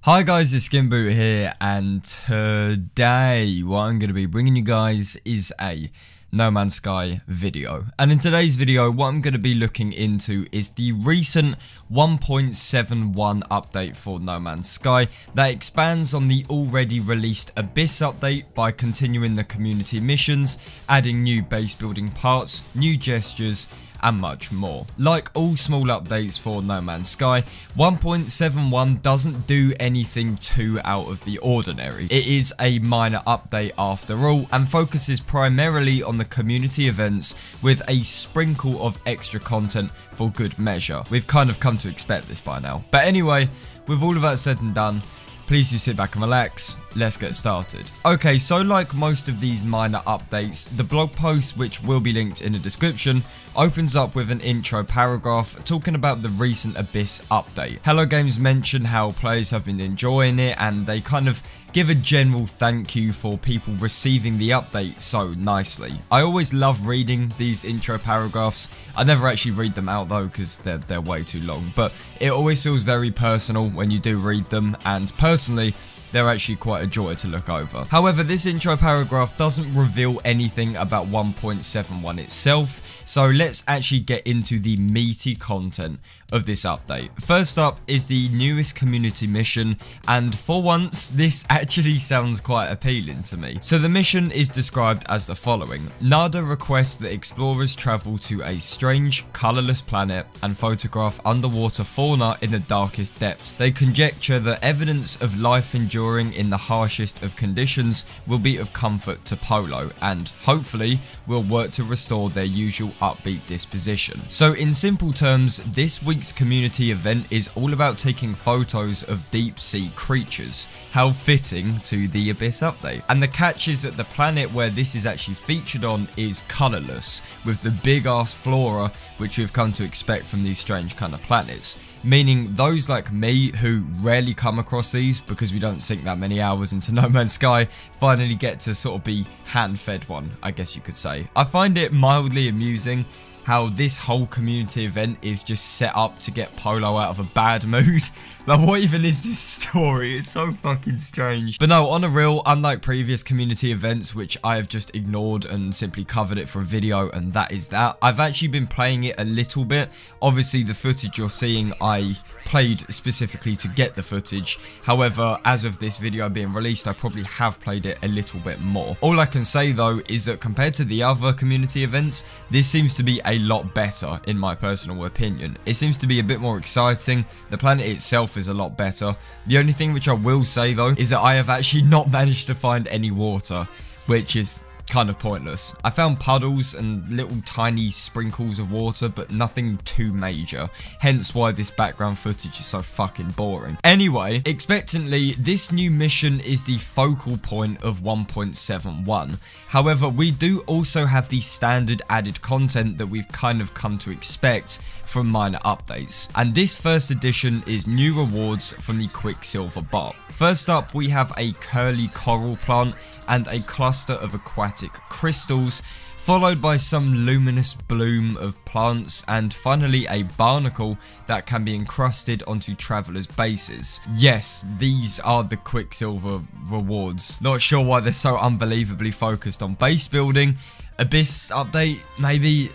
Hi guys, it's SkintBoot here, and today what I'm going to be bringing you guys is a No Man's Sky video. And in today's video, what I'm going to be looking into is the recent 1.71 update for No Man's Sky that expands on the already released Abyss update by continuing the community missions, adding new base building parts, new gestures, and much more. Like all small updates for No Man's Sky, 1.71 doesn't do anything too out of the ordinary. It is a minor update after all, and focuses primarily on the community events with a sprinkle of extra content for good measure. We've kind of come to expect this by now. But anyway, with all of that said and done, please do sit back and relax. Let's get started. Okay, so like most of these minor updates, the blog post, which will be linked in the description, opens up with an intro paragraph talking about the recent Abyss update. Hello Games mention how players have been enjoying it, and they kind of give a general thank you for people receiving the update so nicely. I always love reading these intro paragraphs. I never actually read them out though because they're way too long, but it always feels very personal when you do read them, and personally, they're actually quite a joy to look over. However, this intro paragraph doesn't reveal anything about 1.71 itself, so let's actually get into the meaty content of this update. First up is the newest community mission, and for once this actually sounds quite appealing to me. So the mission is described as the following: Nada requests that explorers travel to a strange, colourless planet and photograph underwater fauna in the darkest depths. They conjecture that evidence of life enduring in the harshest of conditions will be of comfort to Polo, and hopefully will work to restore their usual upbeat disposition. So in simple terms, this week's community event is all about taking photos of deep sea creatures. How fitting to the Abyss update. And the catch is that the planet where this is actually featured on is colourless, with the big ass flora which we've come to expect from these strange kind of planets. Meaning those like me who rarely come across these because we don't sink that many hours into No Man's Sky finally get to sort of be hand-fed one, I guess you could say. I find it mildly amusing how this whole community event is just set up to get Polo out of a bad mood. Like, what even is this story? It's so fucking strange. But no, on a real, unlike previous community events, which I have just ignored and simply covered it for a video, and that is that, I've actually been playing it a little bit. Obviously, the footage you're seeing, I played specifically to get the footage. However, as of this video being released, I probably have played it a little bit more. All I can say though is that compared to the other community events, this seems to be a lot better in my personal opinion. It seems to be a bit more exciting. The planet itself is a lot better. The only thing which I will say though is that I have actually not managed to find any water, which is kind of pointless. I found puddles and little tiny sprinkles of water, but nothing too major, hence why this background footage is so fucking boring. Anyway, expectantly, this new mission is the focal point of 1.71. However, we do also have the standard added content that we've kind of come to expect from minor updates, and this first edition is new rewards from the Quicksilver bot. First up, we have a curly coral plant and a cluster of aquatic crystals, followed by some luminous bloom of plants, and finally a barnacle that can be encrusted onto travelers' bases. Yes, these are the Quicksilver rewards. Not sure why they're so unbelievably focused on base building. Abyss update, maybe?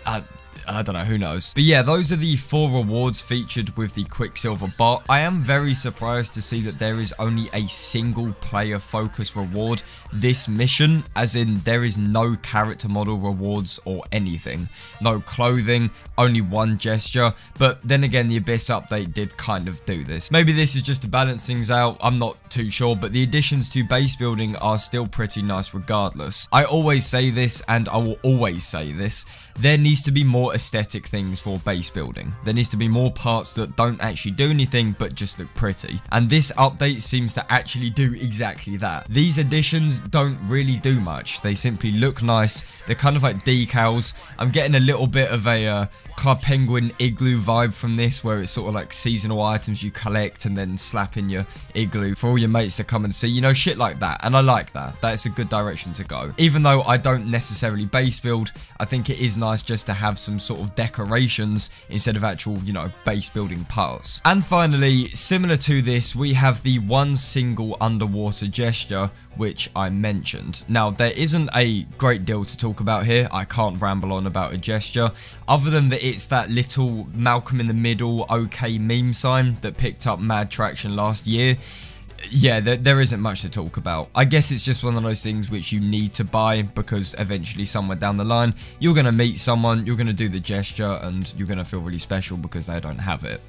I don't know, who knows. But yeah, those are the 4 rewards featured with the Quicksilver bot. I am very surprised to see that there is only a single player focus reward this mission, as in there is no character model rewards or anything. No clothing, only one gesture, but then again the Abyss update did kind of do this. Maybe this is just to balance things out, I'm not too sure, but the additions to base building are still pretty nice regardless. I always say this, and I will always say this, there needs to be more aesthetic things for base building. There needs to be more parts that don't actually do anything but just look pretty, and this update seems to actually do exactly that. These additions don't really do much, they simply look nice, they're kind of like decals. I'm getting a little bit of a Club Penguin igloo vibe from this, where it's sort of like seasonal items you collect and then slap in your igloo for all your mates to come and see, you know, shit like that, and I like that. That's a good direction to go. Even though I don't necessarily base build, I think it is nice just to have some sort of decorations instead of actual, you know, base building parts. And finally, similar to this, we have the one single underwater gesture, which I mentioned. Now, there isn't a great deal to talk about here. I can't ramble on about a gesture, other than that it's that little Malcolm in the Middle okay meme sign that picked up mad traction last year. Yeah, there isn't much to talk about. I guess it's just one of those things which you need to buy because eventually somewhere down the line you're going to meet someone, you're going to do the gesture, and you're going to feel really special because they don't have it.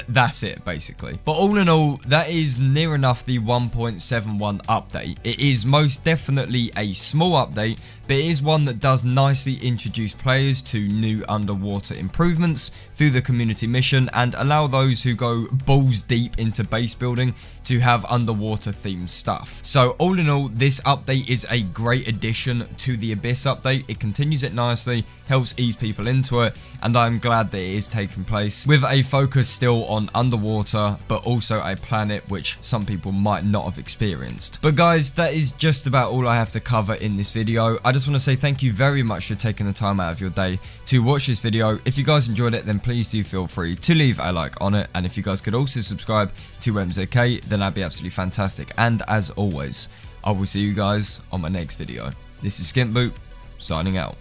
That's it, basically. But all in all, that is near enough the 1.71 update. It is most definitely a small update, but it is one that does nicely introduce players to new underwater improvements through the community mission and allow those who go balls deep into base building to have underwater themed stuff. So all in all, this update is a great addition to the Abyss update. It continues it nicely, helps ease people into it, and I'm glad that it is taking place with a focus still on underwater, but also a planet which some people might not have experienced. But guys, that is just about all I have to cover in this video. I just want to say thank you very much for taking the time out of your day to watch this video. If you guys enjoyed it, then please do feel free to leave a like on it, and if you guys could also subscribe to MZK, then that'd be absolutely fantastic. And as always, I will see you guys on my next video. This is SkintBoot, signing out.